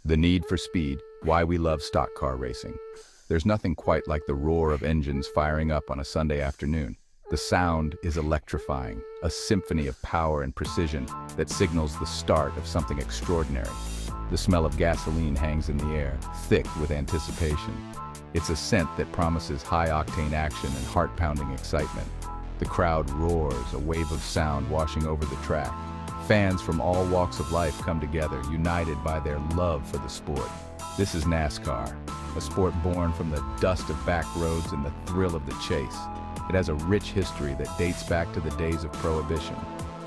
The need for speed, why we love stock car racing. There's nothing quite like the roar of engines firing up on a Sunday afternoon. The sound is electrifying, a symphony of power and precision that signals the start of something extraordinary. The smell of gasoline hangs in the air, thick with anticipation. It's a scent that promises high-octane action and heart-pounding excitement. The crowd roars, a wave of sound washing over the track. Fans from all walks of life come together, united by their love for the sport. This is NASCAR, a sport born from the dust of back roads and the thrill of the chase. It has a rich history that dates back to the days of Prohibition.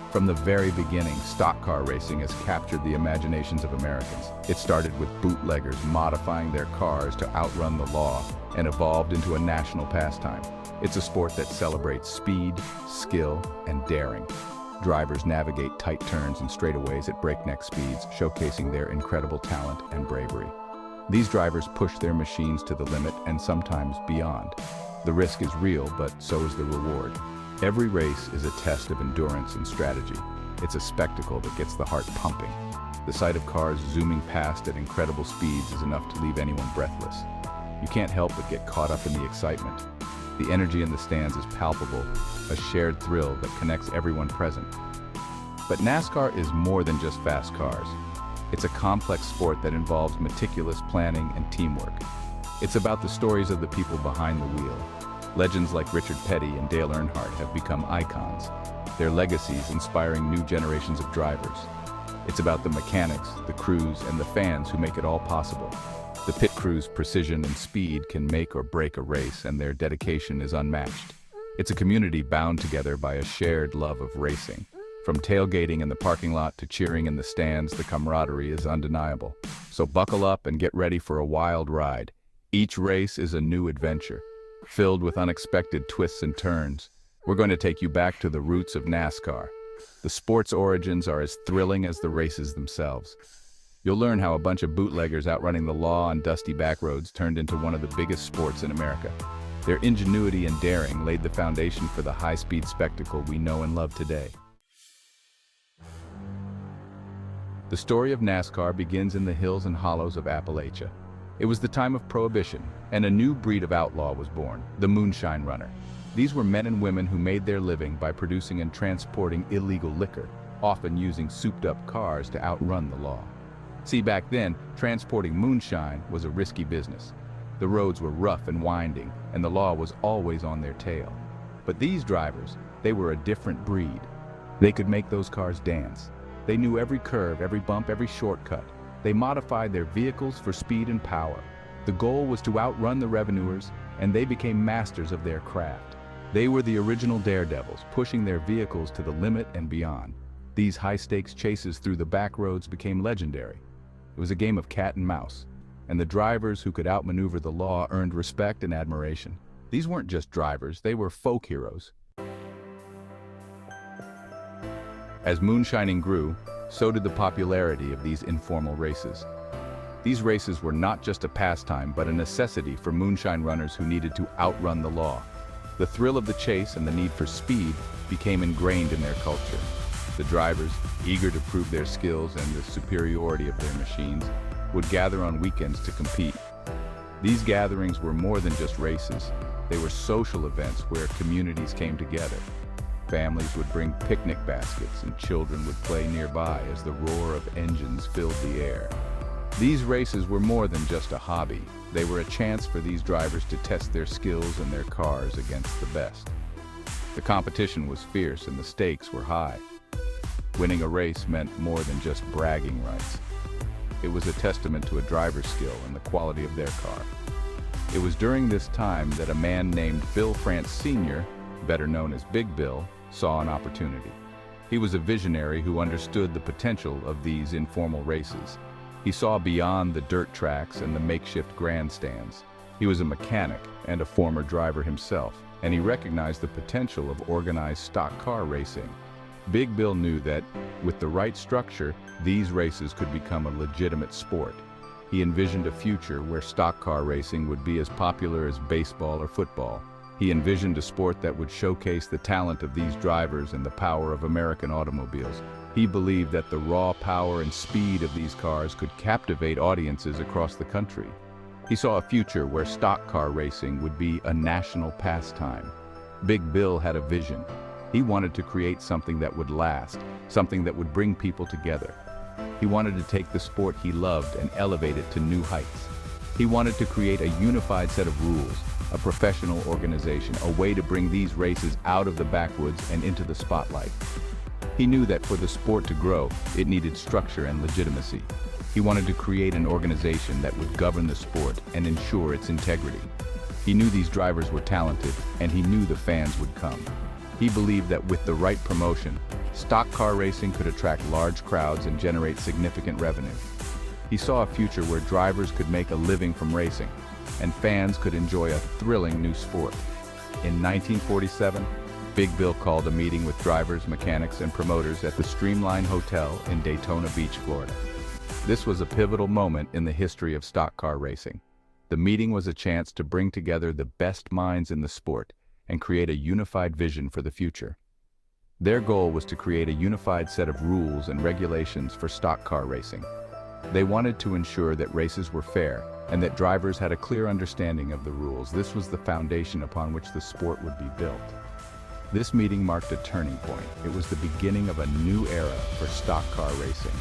From the very beginning, stock car racing has captured the imaginations of Americans. It started with bootleggers modifying their cars to outrun the law and evolved into a national pastime. It's a sport that celebrates speed, skill, and daring. Drivers navigate tight turns and straightaways at breakneck speeds, showcasing their incredible talent and bravery. These drivers push their machines to the limit and sometimes beyond. The risk is real, but so is the reward. Every race is a test of endurance and strategy. It's a spectacle that gets the heart pumping. The sight of cars zooming past at incredible speeds is enough to leave anyone breathless. You can't help but get caught up in the excitement. The energy in the stands is palpable, a shared thrill that connects everyone present. But NASCAR is more than just fast cars. It's a complex sport that involves meticulous planning and teamwork. It's about the stories of the people behind the wheel. Legends like Richard Petty and Dale Earnhardt have become icons, their legacies inspiring new generations of drivers. It's about the mechanics, the crews, and the fans who make it all possible. The pit crew's precision and speed can make or break a race, and their dedication is unmatched. It's a community bound together by a shared love of racing. From tailgating in the parking lot to cheering in the stands, the camaraderie is undeniable. So buckle up and get ready for a wild ride. Each race is a new adventure, filled with unexpected twists and turns. We're going to take you back to the roots of NASCAR. The sport's origins are as thrilling as the races themselves. You'll learn how a bunch of bootleggers outrunning the law on dusty back roads turned into one of the biggest sports in America. Their ingenuity and daring laid the foundation for the high-speed spectacle we know and love today. The story of NASCAR begins in the hills and hollows of Appalachia. It was the time of Prohibition, and a new breed of outlaw was born, the moonshine runner. These were men and women who made their living by producing and transporting illegal liquor, often using souped-up cars to outrun the law. See, back then, transporting moonshine was a risky business. The roads were rough and winding, and the law was always on their tail. But these drivers, they were a different breed. They could make those cars dance. They knew every curve, every bump, every shortcut. They modified their vehicles for speed and power. The goal was to outrun the revenuers, and they became masters of their craft. They were the original daredevils, pushing their vehicles to the limit and beyond. These high-stakes chases through the back roads became legendary. It was a game of cat and mouse, and the drivers who could outmaneuver the law earned respect and admiration. These weren't just drivers, they were folk heroes. As moonshining grew, so did the popularity of these informal races. These races were not just a pastime, but a necessity for moonshine runners who needed to outrun the law. The thrill of the chase and the need for speed became ingrained in their culture. The drivers, eager to prove their skills and the superiority of their machines, would gather on weekends to compete. These gatherings were more than just races. They were social events where communities came together. Families would bring picnic baskets and children would play nearby as the roar of engines filled the air. These races were more than just a hobby. They were a chance for these drivers to test their skills and their cars against the best. The competition was fierce and the stakes were high. Winning a race meant more than just bragging rights. It was a testament to a driver's skill and the quality of their car. It was during this time that a man named Bill France Sr., better known as Big Bill, saw an opportunity. He was a visionary who understood the potential of these informal races. He saw beyond the dirt tracks and the makeshift grandstands. He was a mechanic and a former driver himself, and he recognized the potential of organized stock car racing. Big Bill knew that, with the right structure, these races could become a legitimate sport. He envisioned a future where stock car racing would be as popular as baseball or football. He envisioned a sport that would showcase the talent of these drivers and the power of American automobiles. He believed that the raw power and speed of these cars could captivate audiences across the country. He saw a future where stock car racing would be a national pastime. Big Bill had a vision. He wanted to create something that would last, something that would bring people together. He wanted to take the sport he loved and elevate it to new heights. He wanted to create a unified set of rules, a professional organization, a way to bring these races out of the backwoods and into the spotlight. He knew that for the sport to grow, it needed structure and legitimacy. He wanted to create an organization that would govern the sport and ensure its integrity. He knew these drivers were talented, and he knew the fans would come. He believed that with the right promotion, stock car racing could attract large crowds and generate significant revenue. He saw a future where drivers could make a living from racing, and fans could enjoy a thrilling new sport. In 1947, Big Bill called a meeting with drivers, mechanics, and promoters at the Streamline Hotel in Daytona Beach, Florida. This was a pivotal moment in the history of stock car racing. The meeting was a chance to bring together the best minds in the sport and create a unified vision for the future. Their goal was to create a unified set of rules and regulations for stock car racing. They wanted to ensure that races were fair and that drivers had a clear understanding of the rules. This was the foundation upon which the sport would be built. This meeting marked a turning point. It was the beginning of a new era for stock car racing.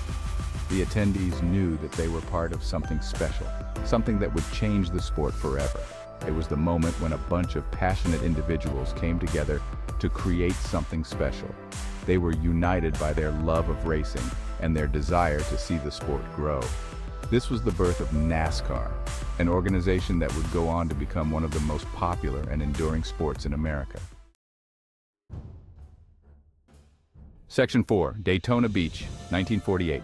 The attendees knew that they were part of something special, something that would change the sport forever. It was the moment when a bunch of passionate individuals came together to create something special. They were united by their love of racing and their desire to see the sport grow. This was the birth of NASCAR, an organization that would go on to become one of the most popular and enduring sports in America. Section 4, Daytona Beach, 1948.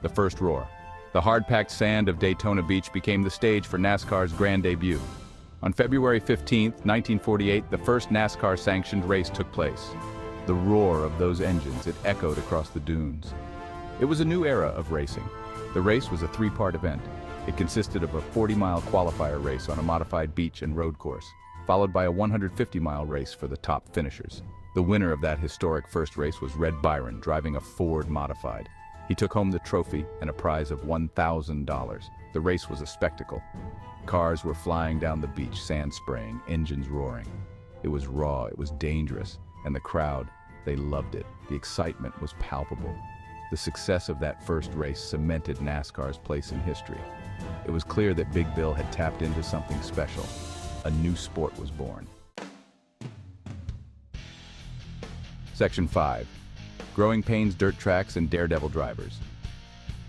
The first roar. The hard-packed sand of Daytona Beach became the stage for NASCAR's grand debut. On February 15, 1948, the first NASCAR-sanctioned race took place. The roar of those engines, it echoed across the dunes. It was a new era of racing. The race was a three-part event. It consisted of a 40-mile qualifier race on a modified beach and road course, followed by a 150-mile race for the top finishers. The winner of that historic first race was Red Byron, driving a Ford Modified. He took home the trophy and a prize of $1,000. The race was a spectacle. Cars were flying down the beach, sand spraying, engines roaring. It was raw, it was dangerous, and the crowd, they loved it. The excitement was palpable. The success of that first race cemented NASCAR's place in history. It was clear that Big Bill had tapped into something special. A new sport was born. Section 5. Growing Pains Dirt Tracks and Daredevil Drivers.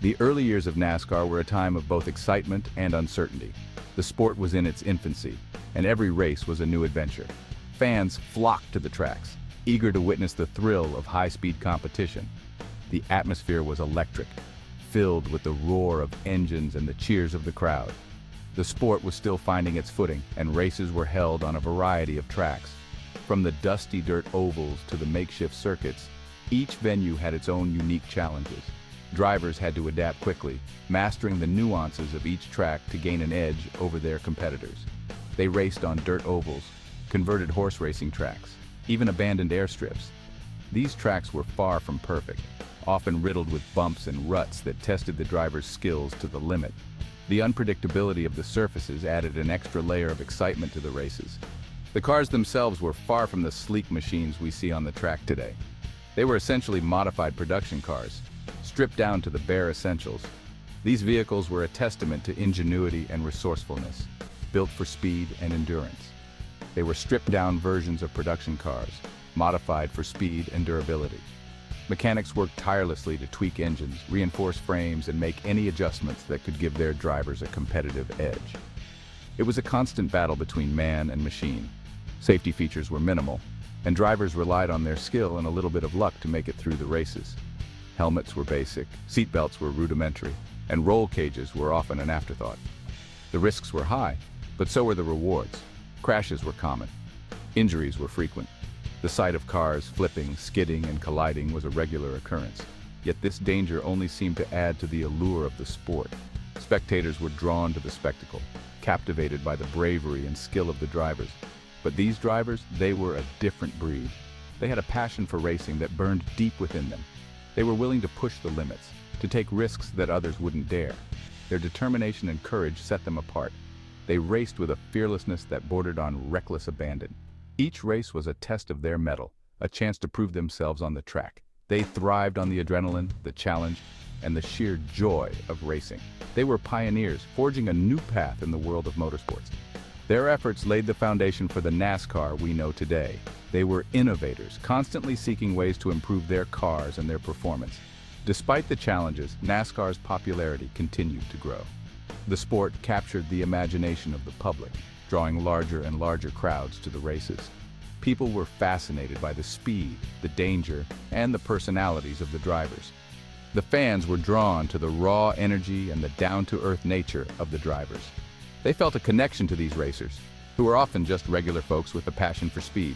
The early years of NASCAR were a time of both excitement and uncertainty. The sport was in its infancy, and every race was a new adventure. Fans flocked to the tracks, eager to witness the thrill of high-speed competition. The atmosphere was electric, filled with the roar of engines and the cheers of the crowd. The sport was still finding its footing, and races were held on a variety of tracks. From the dusty dirt ovals to the makeshift circuits, each venue had its own unique challenges. Drivers had to adapt quickly, mastering the nuances of each track to gain an edge over their competitors. They raced on dirt ovals, converted horse racing tracks, even abandoned airstrips. These tracks were far from perfect, often riddled with bumps and ruts that tested the driver's skills to the limit. The unpredictability of the surfaces added an extra layer of excitement to the races. The cars themselves were far from the sleek machines we see on the track today. They were essentially modified production cars, stripped down to the bare essentials. These vehicles were a testament to ingenuity and resourcefulness, built for speed and endurance. They were stripped-down versions of production cars, modified for speed and durability. Mechanics worked tirelessly to tweak engines, reinforce frames, and make any adjustments that could give their drivers a competitive edge. It was a constant battle between man and machine. Safety features were minimal, and drivers relied on their skill and a little bit of luck to make it through the races. Helmets were basic, seatbelts were rudimentary, and roll cages were often an afterthought. The risks were high, but so were the rewards. Crashes were common. Injuries were frequent. The sight of cars flipping, skidding, and colliding was a regular occurrence. Yet this danger only seemed to add to the allure of the sport. Spectators were drawn to the spectacle, captivated by the bravery and skill of the drivers. But these drivers, they were a different breed. They had a passion for racing that burned deep within them. They were willing to push the limits, to take risks that others wouldn't dare. Their determination and courage set them apart. They raced with a fearlessness that bordered on reckless abandon. Each race was a test of their mettle, a chance to prove themselves on the track. They thrived on the adrenaline, the challenge, and the sheer joy of racing. They were pioneers, forging a new path in the world of motorsports. Their efforts laid the foundation for the NASCAR we know today. They were innovators, constantly seeking ways to improve their cars and their performance. Despite the challenges, NASCAR's popularity continued to grow. The sport captured the imagination of the public, drawing larger and larger crowds to the races. People were fascinated by the speed, the danger, and the personalities of the drivers. The fans were drawn to the raw energy and the down-to-earth nature of the drivers. They felt a connection to these racers, who were often just regular folks with a passion for speed.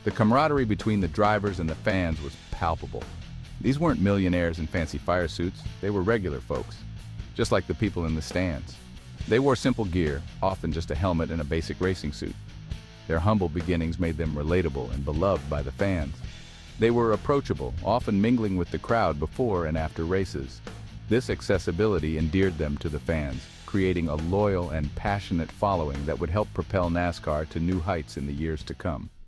The camaraderie between the drivers and the fans was palpable. These weren't millionaires in fancy fire suits, they were regular folks, just like the people in the stands. They wore simple gear, often just a helmet and a basic racing suit. Their humble beginnings made them relatable and beloved by the fans. They were approachable, often mingling with the crowd before and after races. This accessibility endeared them to the fans, creating a loyal and passionate following that would help propel NASCAR to new heights in the years to come.